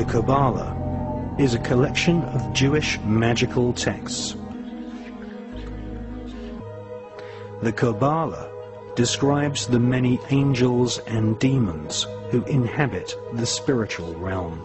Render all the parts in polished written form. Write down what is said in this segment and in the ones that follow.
Kabbalah is a collection of Jewish magical texts. The Kabbalah describes the many angels and demons who inhabit the spiritual realm.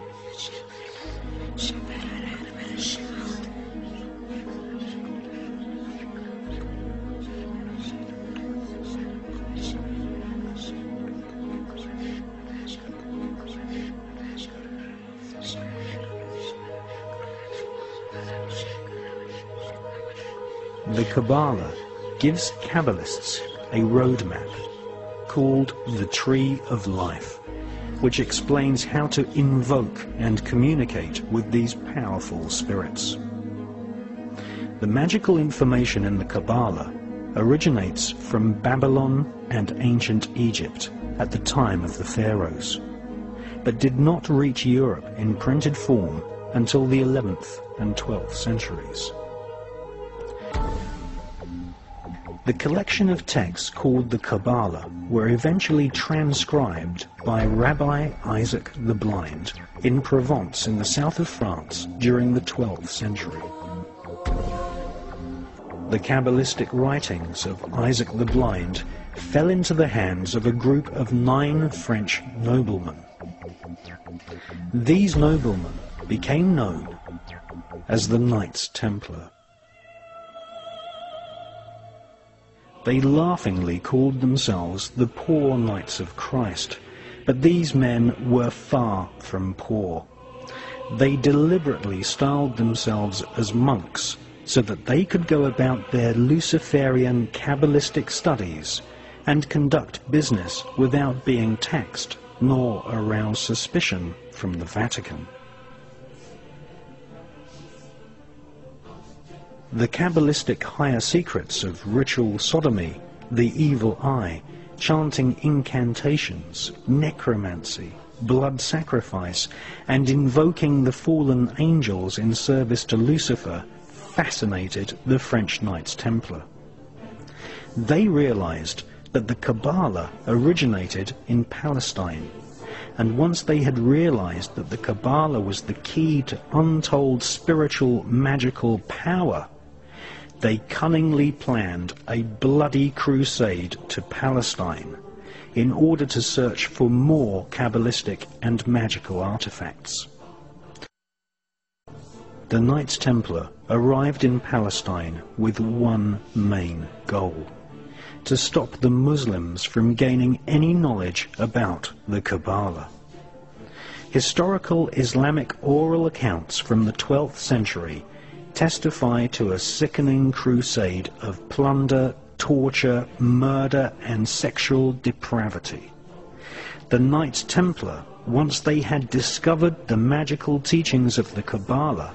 The Kabbalah gives Kabbalists a roadmap called the Tree of Life, which explains how to invoke and communicate with these powerful spirits. The magical information in the Kabbalah originates from Babylon and ancient Egypt at the time of the pharaohs, but did not reach Europe in printed form until the 11th and 12th centuries. The collection of texts called the Kabbalah were eventually transcribed by Rabbi Isaac the Blind in Provence in the south of France during the 12th century. The Kabbalistic writings of Isaac the Blind fell into the hands of a group of 9 French noblemen. These noblemen became known as the Knights Templar. They laughingly called themselves the Poor Knights of Christ, but these men were far from poor. They deliberately styled themselves as monks so that they could go about their Luciferian Kabbalistic studies and conduct business without being taxed nor arouse suspicion from the Vatican. The Kabbalistic higher secrets of ritual sodomy, the evil eye, chanting incantations, necromancy, blood sacrifice, and invoking the fallen angels in service to Lucifer fascinated the French Knights Templar. They realized that the Kabbalah originated in Palestine, and once they had realized that the Kabbalah was the key to untold spiritual magical power, they cunningly planned a bloody crusade to Palestine in order to search for more Kabbalistic and magical artifacts. The Knights Templar arrived in Palestine with one main goal: to stop the Muslims from gaining any knowledge about the Kabbalah. Historical Islamic oral accounts from the 12th century testify to a sickening crusade of plunder, torture, murder, and sexual depravity. The Knights Templar, once they had discovered the magical teachings of the Kabbalah,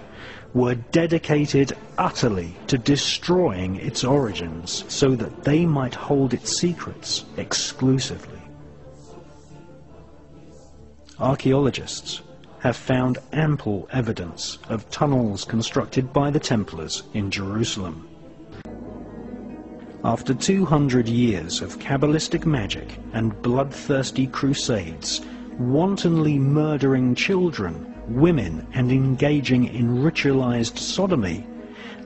were dedicated utterly to destroying its origins so that they might hold its secrets exclusively. Archaeologists have found ample evidence of tunnels constructed by the Templars in Jerusalem. After 200 years of Kabbalistic magic and bloodthirsty crusades, wantonly murdering children, women, and engaging in ritualized sodomy,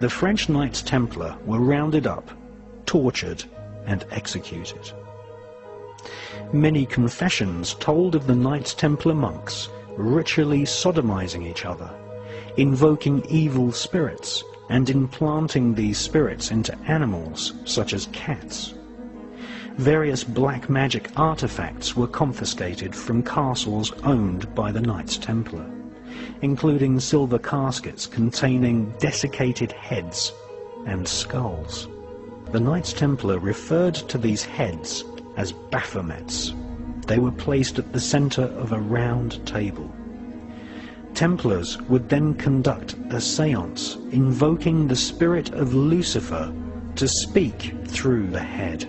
the French Knights Templar were rounded up, tortured, and executed. Many confessions told of the Knights Templar monks ritually sodomizing each other, invoking evil spirits, and implanting these spirits into animals such as cats. Various black magic artifacts were confiscated from castles owned by the Knights Templar, including silver caskets containing desiccated heads and skulls. The Knights Templar referred to these heads as Baphomets. They were placed at the center of a round table. Templars would then conduct a séance, invoking the spirit of Lucifer to speak through the head.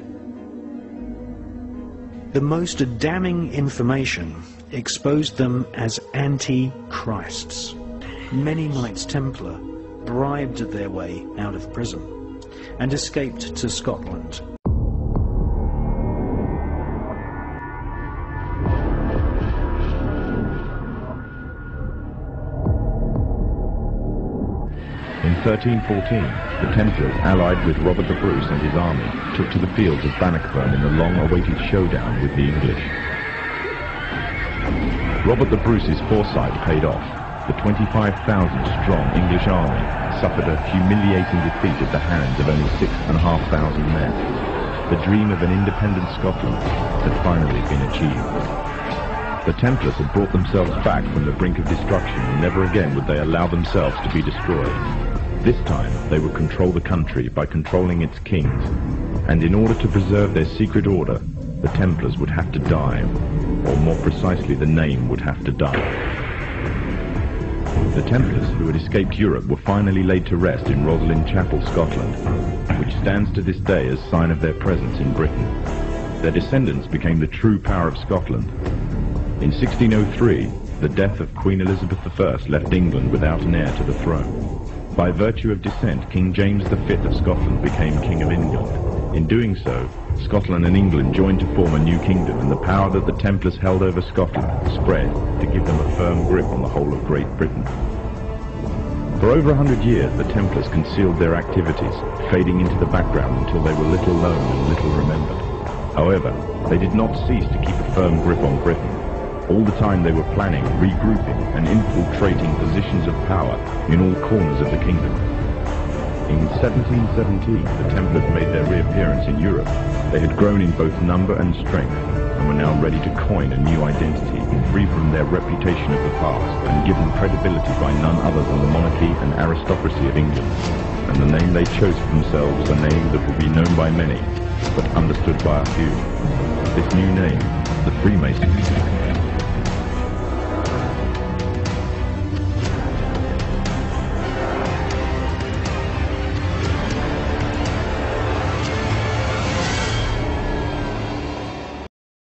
The most damning information exposed them as anti-Christs. Many Knights Templar bribed their way out of prison and escaped to Scotland. 1314, the Templars, allied with Robert the Bruce and his army, took to the fields of Bannockburn in the long-awaited showdown with the English. Robert the Bruce's foresight paid off. The 25,000-strong English army suffered a humiliating defeat at the hands of only 6,500 men. The dream of an independent Scotland had finally been achieved. The Templars had brought themselves back from the brink of destruction, and never again would they allow themselves to be destroyed. This time, they would control the country by controlling its kings, and in order to preserve their secret order, the Templars would have to die, or more precisely, the name would have to die. The Templars, who had escaped Europe, were finally laid to rest in Rosslyn Chapel, Scotland, which stands to this day as sign of their presence in Britain. Their descendants became the true power of Scotland. In 1603, the death of Queen Elizabeth I left England without an heir to the throne. By virtue of descent, King James V of Scotland became King of England. In doing so, Scotland and England joined to form a new kingdom, and the power that the Templars held over Scotland spread to give them a firm grip on the whole of Great Britain. For over 100 years, the Templars concealed their activities, fading into the background until they were little known and little remembered. However, they did not cease to keep a firm grip on Britain. All the time they were planning, regrouping, and infiltrating positions of power in all corners of the kingdom. In 1717, the Templars made their reappearance in Europe. They had grown in both number and strength, and were now ready to coin a new identity, free from their reputation of the past, and given credibility by none other than the monarchy and aristocracy of England. And the name they chose for themselves was a name that would be known by many, but understood by a few. This new name, the Freemasons.